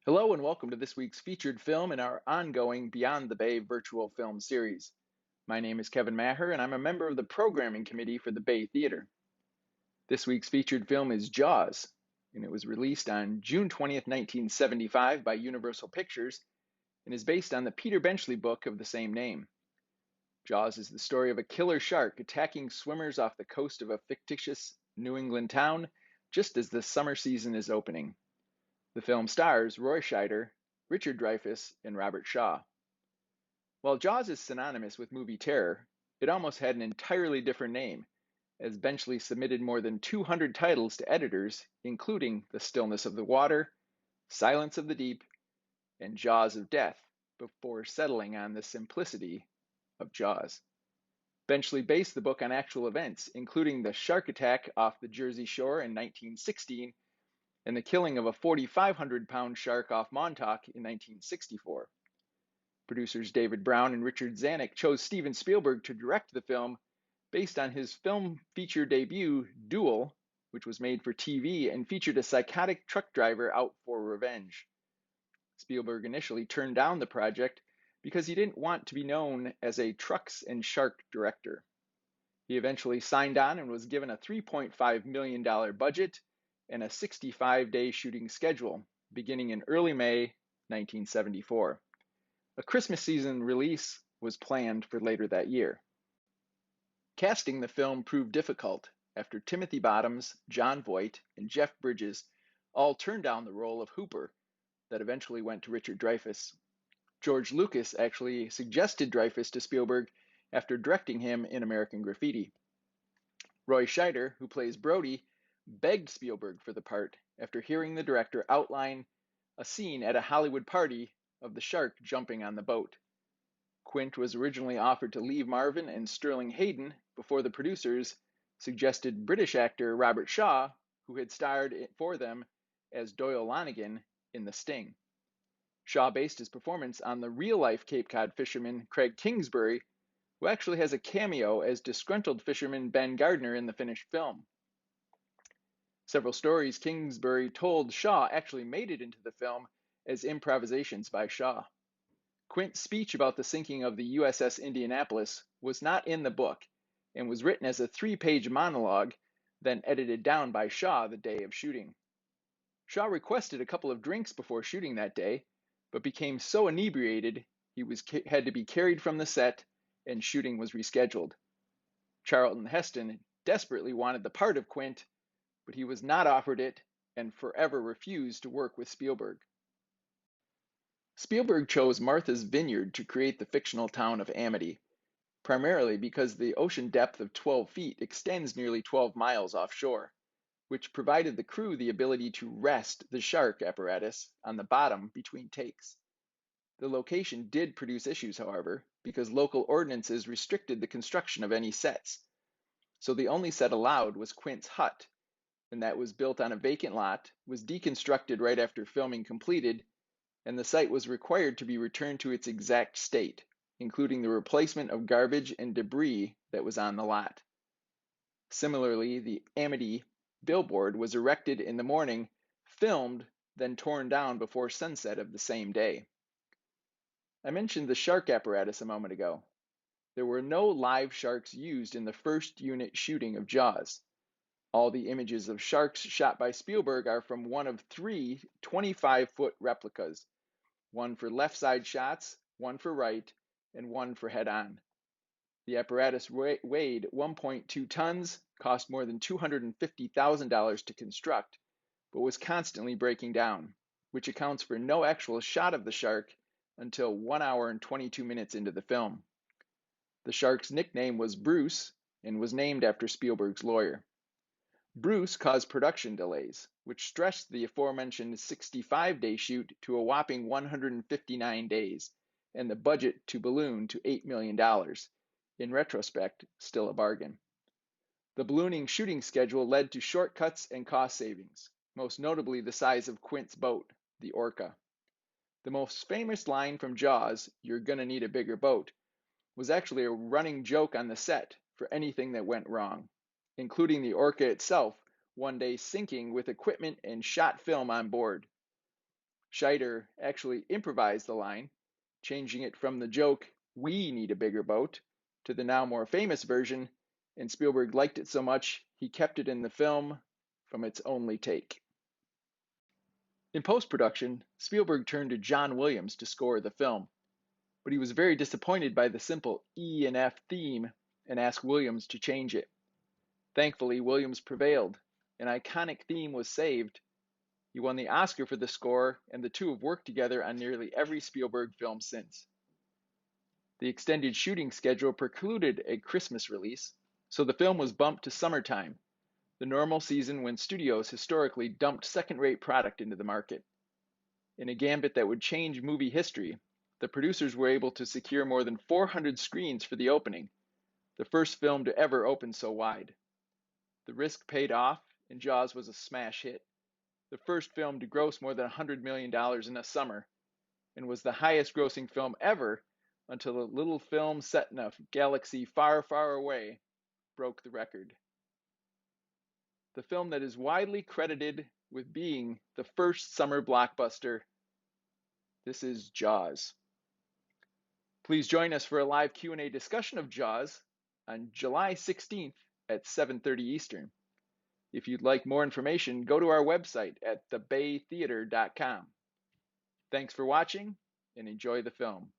Hello and welcome to this week's featured film in our ongoing Beyond the Bay virtual film series. My name is Kevin Maher and I'm a member of the programming committee for the Bay Theater. This week's featured film is Jaws, and it was released on June 20th, 1975 by Universal Pictures and is based on the Peter Benchley book of the same name. Jaws is the story of a killer shark attacking swimmers off the coast of a fictitious New England town just as the summer season is opening. The film stars Roy Scheider, Richard Dreyfuss, and Robert Shaw. While Jaws is synonymous with movie terror, it almost had an entirely different name, as Benchley submitted more than 200 titles to editors, including The Stillness of the Water, Silence of the Deep, and Jaws of Death, before settling on the simplicity of Jaws. Benchley based the book on actual events, including the shark attack off the Jersey Shore in 1916 and the killing of a 4,500-pound shark off Montauk in 1964. Producers David Brown and Richard Zanuck chose Steven Spielberg to direct the film based on his film feature debut, Duel, which was made for TV and featured a psychotic truck driver out for revenge. Spielberg initially turned down the project because he didn't want to be known as a trucks and shark director. He eventually signed on and was given a $3.5 million budget and a 65-day shooting schedule, beginning in early May 1974. A Christmas season release was planned for later that year. Casting the film proved difficult after Timothy Bottoms, Jon Voight, and Jeff Bridges all turned down the role of Hooper that eventually went to Richard Dreyfuss. George Lucas actually suggested Dreyfuss to Spielberg after directing him in American Graffiti. Roy Scheider, who plays Brody, begged Spielberg for the part after hearing the director outline a scene at a Hollywood party of the shark jumping on the boat. Quint was originally offered to Lee Marvin and Sterling Hayden before the producers suggested British actor Robert Shaw, who had starred for them as Doyle Lonigan in The Sting. Shaw based his performance on the real-life Cape Cod fisherman Craig Kingsbury, who actually has a cameo as disgruntled fisherman Ben Gardner in the finished film. Several stories Kingsbury told Shaw actually made it into the film as improvisations by Shaw. Quint's speech about the sinking of the USS Indianapolis was not in the book and was written as a 3-page monologue, then edited down by Shaw the day of shooting. Shaw requested a couple of drinks before shooting that day, but became so inebriated he had to be carried from the set and shooting was rescheduled. Charlton Heston desperately wanted the part of Quint, but he was not offered it and forever refused to work with Spielberg. Spielberg chose Martha's Vineyard to create the fictional town of Amity, primarily because the ocean depth of 12 feet extends nearly 12 miles offshore, which provided the crew the ability to rest the shark apparatus on the bottom between takes. The location did produce issues, however, because local ordinances restricted the construction of any sets. So the only set allowed was Quint's hut, and that was built on a vacant lot, was deconstructed right after filming completed, and the site was required to be returned to its exact state, including the replacement of garbage and debris that was on the lot. Similarly, the Amity billboard was erected in the morning, filmed, then torn down before sunset of the same day. I mentioned the shark apparatus a moment ago. There were no live sharks used in the first unit shooting of Jaws. All the images of sharks shot by Spielberg are from one of 3 25-foot replicas, one for left side shots, one for right, and one for head-on. The apparatus weighed 1.2 tons, cost more than $250,000 to construct, but was constantly breaking down, which accounts for no actual shot of the shark until 1 hour and 22 minutes into the film. The shark's nickname was Bruce and was named after Spielberg's lawyer. Bruce caused production delays, which stretched the aforementioned 65-day shoot to a whopping 159 days, and the budget to balloon to $8 million. In retrospect, still a bargain. The ballooning shooting schedule led to shortcuts and cost savings, most notably the size of Quint's boat, the Orca. The most famous line from Jaws, "You're gonna need a bigger boat," was actually a running joke on the set for anything that went wrong, including the Orca itself one day sinking with equipment and shot film on board. Scheider actually improvised the line, changing it from the joke, "We need a bigger boat," to the now more famous version, and Spielberg liked it so much he kept it in the film from its only take. In post-production, Spielberg turned to John Williams to score the film, but he was very disappointed by the simple E and F theme and asked Williams to change it. Thankfully, Williams prevailed. An iconic theme was saved. He won the Oscar for the score, and the two have worked together on nearly every Spielberg film since. The extended shooting schedule precluded a Christmas release, so the film was bumped to summertime, the normal season when studios historically dumped second-rate product into the market. In a gambit that would change movie history, the producers were able to secure more than 400 screens for the opening, the first film to ever open so wide. The risk paid off, and Jaws was a smash hit, the first film to gross more than $100 million in a summer, and was the highest grossing film ever until a little film set in a galaxy far, far away broke the record. The film that is widely credited with being the first summer blockbuster. This is Jaws. Please join us for a live Q&A discussion of Jaws on July 16th at 7:30 Eastern. If you'd like more information, go to our website at thebaytheater.com. Thanks for watching and enjoy the film.